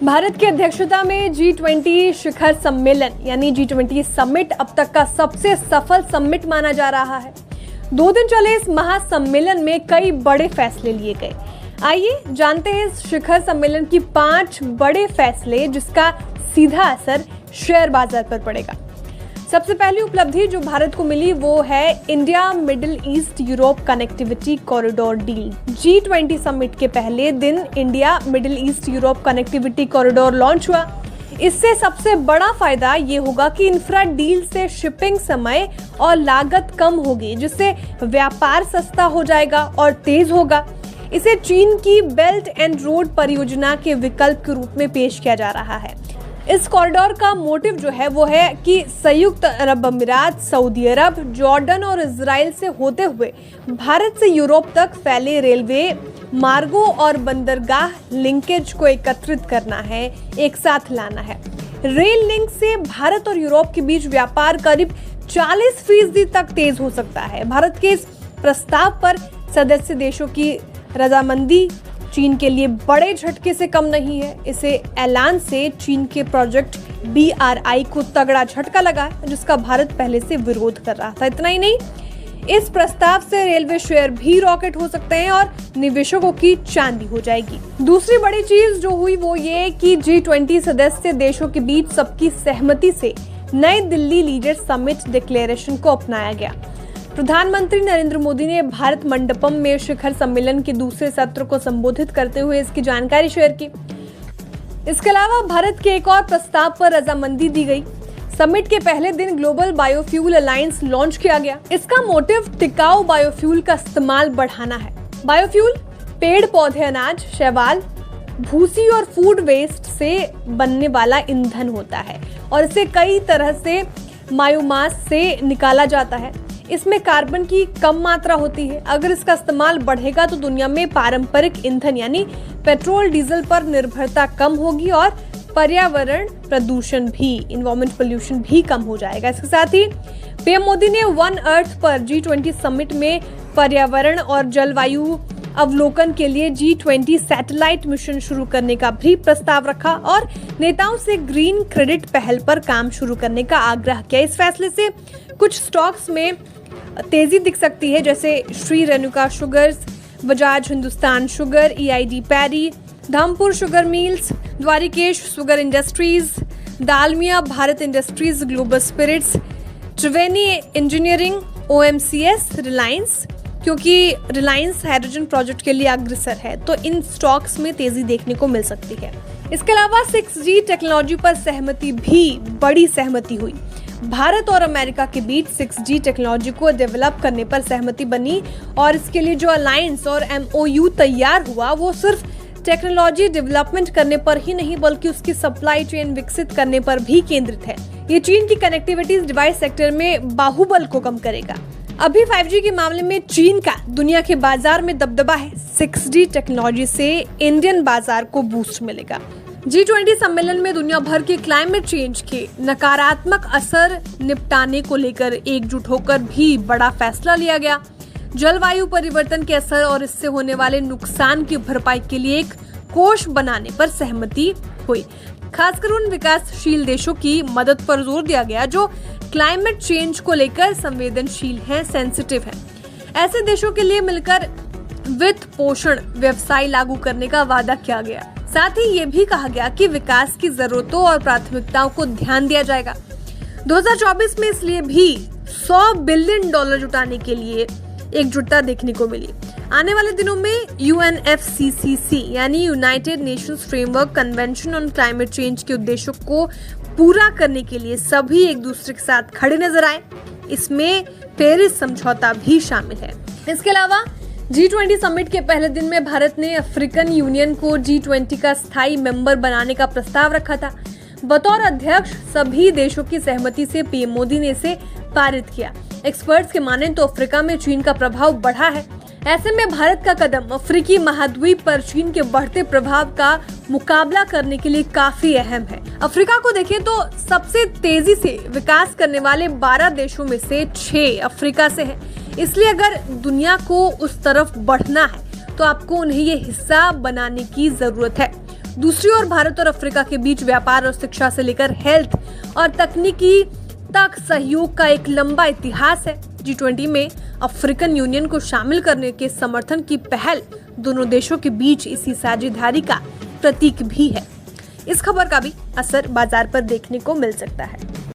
भारत की अध्यक्षता में G20 शिखर सम्मेलन यानी G20 समिट अब तक का सबसे सफल समिट माना जा रहा है। 2 दिन चले इस महासम्मेलन में कई बड़े फैसले लिए गए। आइए जानते हैं इस शिखर सम्मेलन की 5 बड़े फैसले जिसका सीधा असर शेयर बाजार पर पड़ेगा। सबसे पहली उपलब्धि जो भारत को मिली वो है India middle east Europe connectivity corridor deal. G20 summit के पहले दिन India middle east Europe connectivity corridor launch हुआ। इससे सबसे बड़ा फायदा ये होगा कि इंफ्रा डील से शिपिंग समय और लागत कम होगी, जिससे व्यापार सस्ता हो जाएगा और तेज होगा। इसे चीन की बेल्ट एंड रोड परियोजना के विकल्प के रूप में पेश किया जा रहा है। इस कॉरिडोर का मोटिव जो है वो है कि संयुक्त अरब अमीरात, सऊदी अरब, जॉर्डन और इजराइल से होते हुए भारत से यूरोप तक फैले रेलवे मार्गों और बंदरगाह लिंकेज को एकत्रित करना है, एक साथ लाना है। रेल लिंक से भारत और यूरोप के बीच व्यापार करीब 40% तक तेज हो सकता है। भारत के इस प्रस्ताव पर सदस्य देशों की रजामंदी चीन के लिए बड़े झटके से कम नहीं है। इसे ऐलान से चीन के प्रोजेक्ट BRI को तगड़ा झटका लगा है, जिसका भारत पहले से विरोध कर रहा था। इतना ही नहीं, इस प्रस्ताव से रेलवे शेयर भी रॉकेट हो सकते हैं और निवेशकों की चांदी हो जाएगी। दूसरी बड़ी चीज जो हुई वो ये कि G20 सदस्य देशों के बीच सबकी सहमति से नई दिल्ली लीडर समिट डिक्लेरेशन को अपनाया गया। प्रधानमंत्री नरेंद्र मोदी ने भारत मंडपम में शिखर सम्मेलन के दूसरे सत्र को संबोधित करते हुए इसकी जानकारी शेयर की। इसके अलावा भारत के एक और प्रस्ताव पर रजामंदी दी गई। समिट के पहले दिन ग्लोबल बायोफ्यूल अलायंस लॉन्च किया गया। इसका मोटिव टिकाऊ बायोफ्यूल का इस्तेमाल बढ़ाना है। बायोफ्यूल पेड़ पौधे, अनाज, शैवाल, भूसी और फूड वेस्ट से बनने वाला ईंधन होता है और इसे कई तरह से बायोमास से निकाला जाता है। इसमें कार्बन की कम मात्रा होती है। अगर इसका इस्तेमाल बढ़ेगा तो दुनिया में पारंपरिक ईंधन यानी पेट्रोल, डीजल पर निर्भरता कम होगी और पर्यावरण प्रदूषण भी, इन्वायरमेंट पोल्यूशन भी कम हो जाएगा। इसके साथ ही पीएम मोदी ने वन अर्थ पर G20 समिट में पर्यावरण और जलवायु अवलोकन के लिए G20 सैटेलाइट मिशन शुरू करने का भी प्रस्ताव रखा और नेताओं से ग्रीन क्रेडिट पहल पर काम शुरू करने का आग्रह किया। इस फैसले से कुछ स्टॉक्स में तेजी दिख सकती है, जैसे Shri Renuka sugars, Bajaj Hindustan sugar, EID Parry, Dhampur sugar mills, Dwarikesh sugar industries, Dalmia Bharat industries, global spirits, Triveni engineering, OMCS, Reliance, क्योंकि रिलायंस हाइड्रोजन प्रोजेक्ट के लिए अग्रसर है तो इन स्टॉक्स में तेजी देखने को मिल सकती है। इसके अलावा 6G टेक्नोलॉजी पर सहमति भी बड़ी सहमति हुई। भारत और अमेरिका के बीच 6G टेक्नोलॉजी को डेवलप करने पर सहमति बनी और इसके लिए जो अलायंस और MOU तैयार हुआ वो सिर्फ टेक्नोलॉजी डेवलपमेंट करने पर ही नहीं बल्कि उसकी सप्लाई चेन विकसित करने पर भी केंद्रित है। ये चीन की कनेक्टिविटी डिवाइस सेक्टर में बाहुबल को कम करेगा। अभी 5G के मामले में चीन का दुनिया के बाजार में दबदबा है। 6G टेक्नोलॉजी से इंडियन बाजार को बूस्ट मिलेगा। G20 सम्मेलन में दुनिया भर के क्लाइमेट चेंज के नकारात्मक असर निपटाने को लेकर एकजुट होकर भी बड़ा फैसला लिया गया। जलवायु परिवर्तन के असर और इससे होने वाले नुकसान की भरपाई के लिए एक कोष बनाने पर सहमति हुई। खासकर उन विकासशील देशों की मदद पर जोर दिया गया जो क्लाइमेट चेंज को लेकर संवेदनशील हैं, सेंसिटिव हैं। ऐसे देशों के लिए मिलकर वित्त पोषण व्यवसाय लागू करने का वादा किया गया। साथ ही ये भी कहा गया कि विकास की जरूरतों और प्राथमिकताओं को ध्यान दिया जाएगा। 2024 में इसलिए भी $100 बिलियन जुटाने के लिए एकजुटता देखने को मिली। आने वाले दिनों में UNFCCC यानी United Nations framework convention on climate change के उद्देश्यों को पूरा करने के लिए सभी एक दूसरे के साथ खड़े नजर आए। इसमें पेरिस समझौता भी शामिल है। इसके अलावा G20 समिट के पहले दिन में भारत ने अफ्रीकन यूनियन को G20 का स्थायी मेंबर बनाने का प्रस्ताव रखा था। बतौर अध्यक्ष सभी देशों की सहमति से पीएम मोदी ने इसे पारित किया। एक्सपर्ट्स के माने तो अफ्रीका में चीन का प्रभाव बढ़ा है। ऐसे में भारत का कदम अफ्रीकी महाद्वीप पर चीन के बढ़ते प्रभाव का मुकाबला करने के लिए काफी अहम है। अफ्रीका को देखें तो सबसे तेजी से विकास करने वाले 12 देशों में से 6 अफ्रीका से है। इसलिए अगर दुनिया को उस तरफ बढ़ना है तो आपको उन्हें ये हिस्सा बनाने की जरूरत है। दूसरी ओर भारत और अफ्रीका के बीच व्यापार और शिक्षा से लेकर हेल्थ और तकनीकी तक सहयोग का एक लंबा इतिहास है। G20 में अफ्रीकन यूनियन को शामिल करने के समर्थन की पहल दोनों देशों के बीच इसी साझेदारी का प्रतीक भी है। इस खबर का भी असर बाजार पर देखने को मिल सकता है।